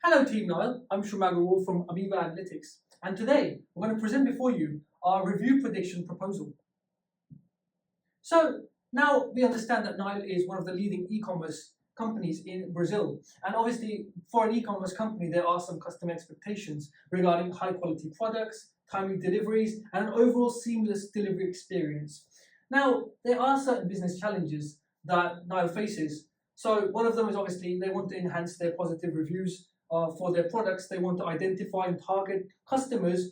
Hello Team Nile, I'm Shumagarwal from Aviva Analytics, and today we're going to present before you our review prediction proposal. So now we understand that Nile is one of the leading e-commerce companies in Brazil, and obviously for an e-commerce company there are some customer expectations regarding high quality products, timely deliveries, and an overall seamless delivery experience. Now there are certain business challenges that Nile faces. So one of them is obviously they want to enhance their positive reviews for their products. They want to identify and target customers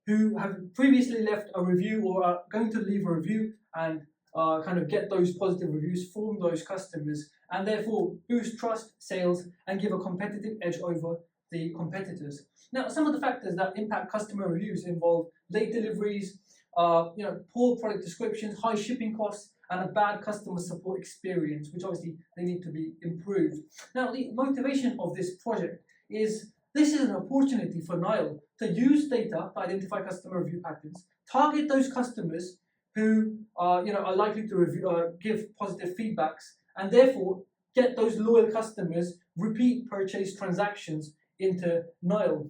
who have previously left a review or are going to leave a review and kind of get those positive reviews from those customers and therefore boost trust, sales, and give a competitive edge over the competitors. Now, some of the factors that impact customer reviews involve late deliveries, poor product descriptions, high shipping costs, and a bad customer support experience, which obviously they need to be improved. Now, the motivation of this project is this is an opportunity for Nile to use data to identify customer review patterns, target those customers who are likely to give positive feedbacks, and therefore get those loyal customers repeat purchase transactions into Nile.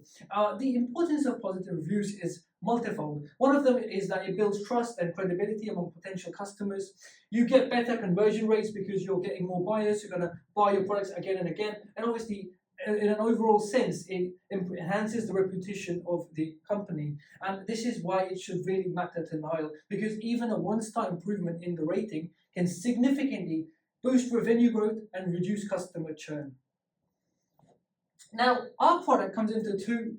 The importance of positive reviews is multifold. One of them is that it builds trust and credibility among potential customers. You get better conversion rates because you're getting more buyers who are going to buy your products again and again, and obviously in an overall sense, it enhances the reputation of the company. And this is why it should really matter to Nile, because even a one-star improvement in the rating can significantly boost revenue growth and reduce customer churn. Now, our product comes into two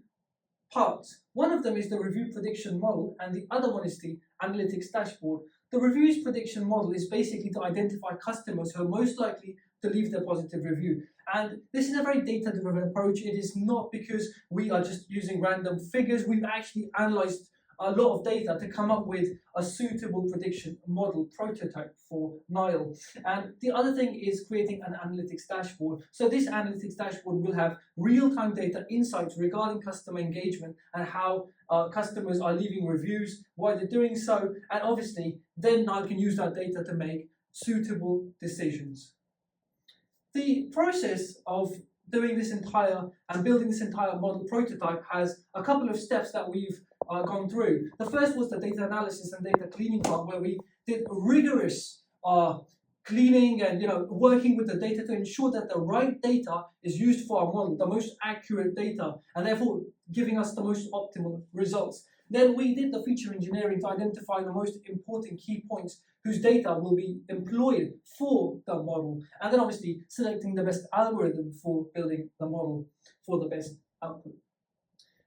parts. One of them is the review prediction model, and the other one is the analytics dashboard. The reviews prediction model is basically to identify customers who are most likely to leave their positive review. And this is a very data-driven approach. It is not because we are just using random figures. We've actually analyzed a lot of data to come up with a suitable prediction model prototype for Nile. And the other thing is creating an analytics dashboard. So this analytics dashboard will have real-time data insights regarding customer engagement and how customers are leaving reviews, why they're doing so, and obviously then Nile can use that data to make suitable decisions. The process of doing this entire and building this entire model prototype has a couple of steps that we've gone through. The first was the data analysis and data cleaning part, where we did rigorous cleaning and working with the data to ensure that the right data is used for our model, the most accurate data, and therefore giving us the most optimal results. Then we did the feature engineering to identify the most important key points whose data will be employed for the model, and then obviously selecting the best algorithm for building the model for the best output.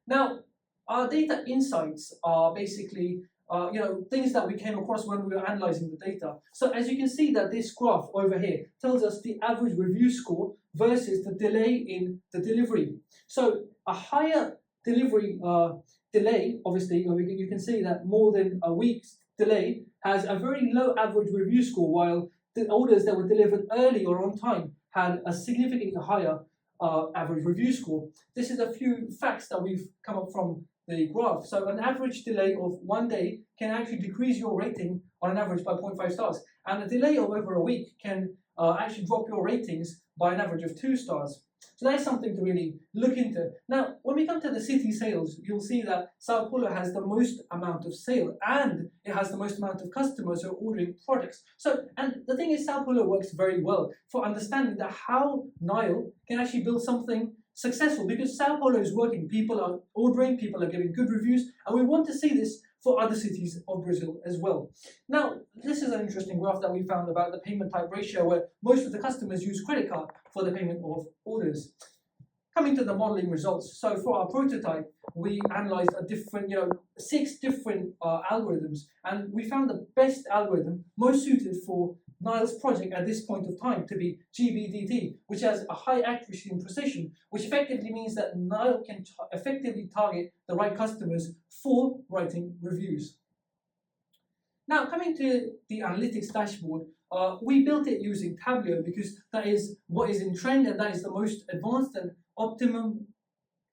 Now, our data insights are basically things that we came across when we were analyzing the data. So as you can see that this graph over here tells us the average review score versus the delay in the delivery. So a higher delivery delay, obviously you can see that more than a week's delay has a very low average review score, while the orders that were delivered early or on time had a significantly higher average review score. This is a few facts that we've come up from the graph. So an average delay of 1 day can actually decrease your rating on an average by 0.5 stars, and a delay of over a week can actually drop your ratings by an average of 2 stars. So that's something to really look into. Now, when we come to the city sales, you'll see that Sao Paulo has the most amount of sale and it has the most amount of customers who are ordering products. So, and the thing is, Sao Paulo works very well for understanding that how Nile can actually build something successful, because Sao Paulo is working, people are ordering, people are giving good reviews, and we want to see this for other cities of Brazil as well. Now, this is an interesting graph that we found about the payment type ratio, where most of the customers use credit card for the payment of orders. Coming to the modeling results, so for our prototype, we analyzed 6 different algorithms, and we found the best algorithm most suited for Nile's project at this point of time to be GBDT, which has a high accuracy and precision, which effectively means that Nile can effectively target the right customers for writing reviews. Now, coming to the analytics dashboard, we built it using Tableau because that is what is in trend and that is the most advanced and optimum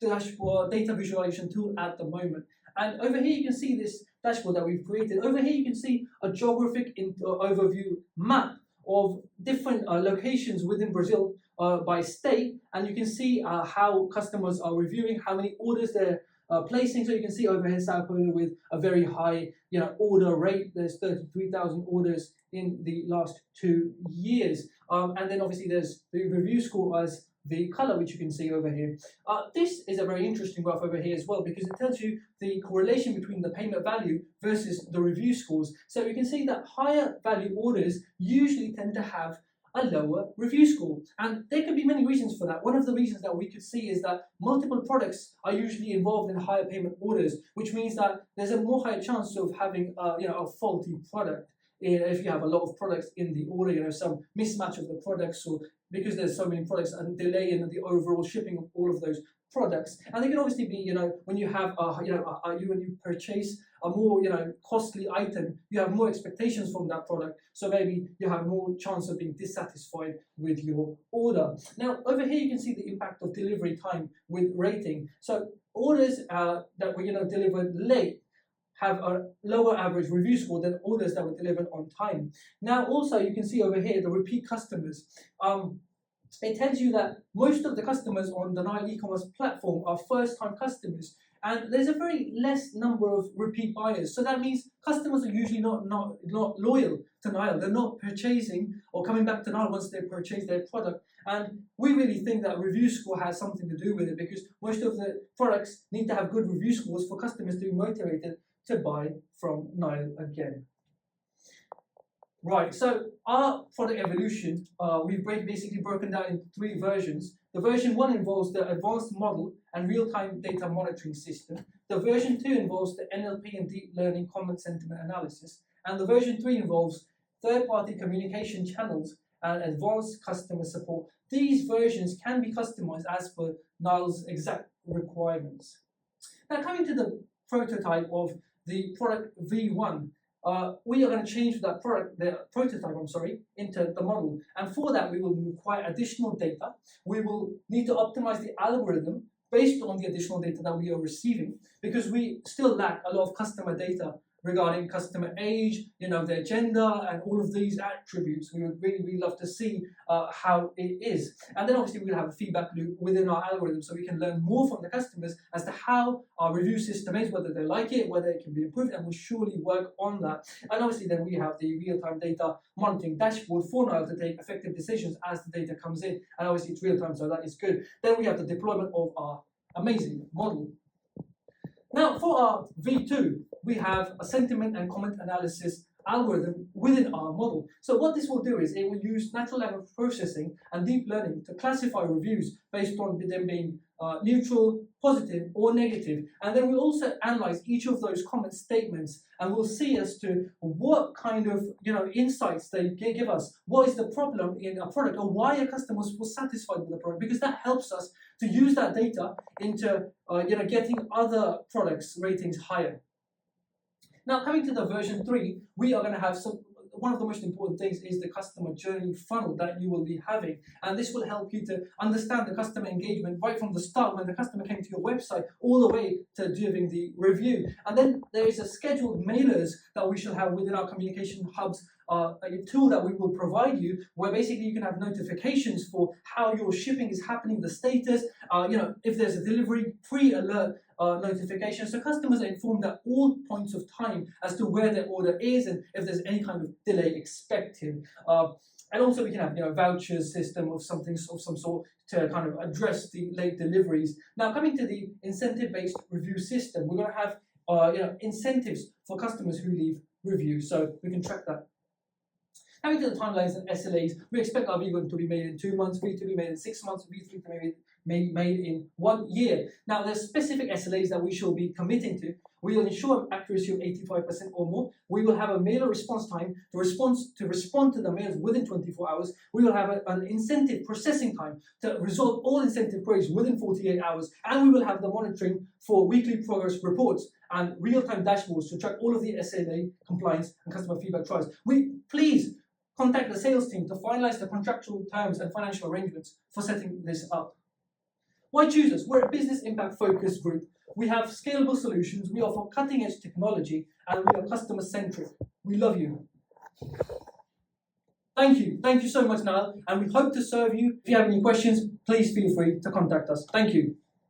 dashboard data visualization tool at the moment. And over here you can see this dashboard that we've created. Over here you can see a geographic overview map of different locations within Brazil by state, and you can see how customers are reviewing, how many orders they're placing. So you can see over here Sao Paulo with a very high order rate. There's 33,000 orders in the last 2 years. And then obviously there's the review score as the color, which you can see over here. This is a very interesting graph over here as well, because it tells you the correlation between the payment value versus the review scores. So you can see that higher value orders usually tend to have a lower review score, and there could be many reasons for that. One of the reasons that we could see is that multiple products are usually involved in higher payment orders, which means that there's a more higher chance of having a faulty product. If you have a lot of products in the order, some mismatch of the products, or because there's so many products and delay in the overall shipping of all of those products. And they can obviously be, when you have when you purchase a more costly item, you have more expectations from that product, so maybe you have more chance of being dissatisfied with your order. Now over here you can see the impact of delivery time with rating. So orders that were delivered late have a lower average review score than orders that were delivered on time. Now also you can see over here the repeat customers. It tells you that most of the customers on the Nile e-commerce platform are first-time customers, and there's a very less number of repeat buyers. So that means customers are usually not loyal to Nile. They're not purchasing or coming back to Nile once they purchase their product. And we really think that review score has something to do with it, because most of the products need to have good review scores for customers to be motivated to buy from Nile again. Right, so our product evolution, we've basically broken down into 3 versions. The version 1 involves the advanced model and real-time data monitoring system. The version 2 involves the NLP and deep learning comment sentiment analysis. And the version 3 involves third-party communication channels and advanced customer support. These versions can be customized as per Nile's exact requirements. Now coming to the prototype of the product V1, we are going to change the prototype, into the model. And for that, we will require additional data. We will need to optimize the algorithm based on the additional data that we are receiving, because we still lack a lot of customer data regarding customer age, their gender, and all of these attributes. We would really love to see how it is. And then obviously we'll have a feedback loop within our algorithm, so we can learn more from the customers as to how our review system is, whether they like it, whether it can be improved, and we'll surely work on that. And obviously then we have the real-time data monitoring dashboard for Nile to take effective decisions as the data comes in. And obviously it's real-time, so that is good. Then we have the deployment of our amazing model. Now for our V2, we have a sentiment and comment analysis algorithm within our model. So what this will do is it will use natural language processing and deep learning to classify reviews based on them being neutral, positive, or negative. And then we'll also analyze each of those comment statements, and we'll see as to what kind of insights they give us. What is the problem in a product, or why are customers satisfied with the product? Because that helps us to use that data into getting other products ratings higher. Now coming to the version 3, we are going to have one of the most important things is the customer journey funnel that you will be having. And this will help you to understand the customer engagement right from the start, when the customer came to your website, all the way to giving the review. And then there is a scheduled mailers that we shall have within our communication hubs, a tool that we will provide you, where basically you can have notifications for how your shipping is happening, the status, if there's a delivery, pre-alert notification, so customers are informed at all points of time as to where their order is and if there's any kind of delay expected. And also we can have vouchers system of some sort to kind of address the late deliveries. Now coming to the incentive-based review system, we're going to have incentives for customers who leave reviews, so we can track that. Coming to the timelines and SLAs, we expect our V1 to be made in 2 months, V2 to be made in 6 months, V3 to be made in 1 year. Now, there's specific SLAs that we shall be committing to. We will ensure accuracy of 85% or more. We will have a mailer response time to respond to the mails within 24 hours. We will have an incentive processing time to resolve all incentive queries within 48 hours. And we will have the monitoring for weekly progress reports and real-time dashboards to track all of the SLA compliance and customer feedback trials. Please contact the sales team to finalize the contractual terms and financial arrangements for setting this up. Why choose us? We're a business impact focused group. We have scalable solutions, we offer cutting edge technology, and we are customer centric. We love you. Thank you so much, Nile, and we hope to serve you. If you have any questions, please feel free to contact us. Thank you.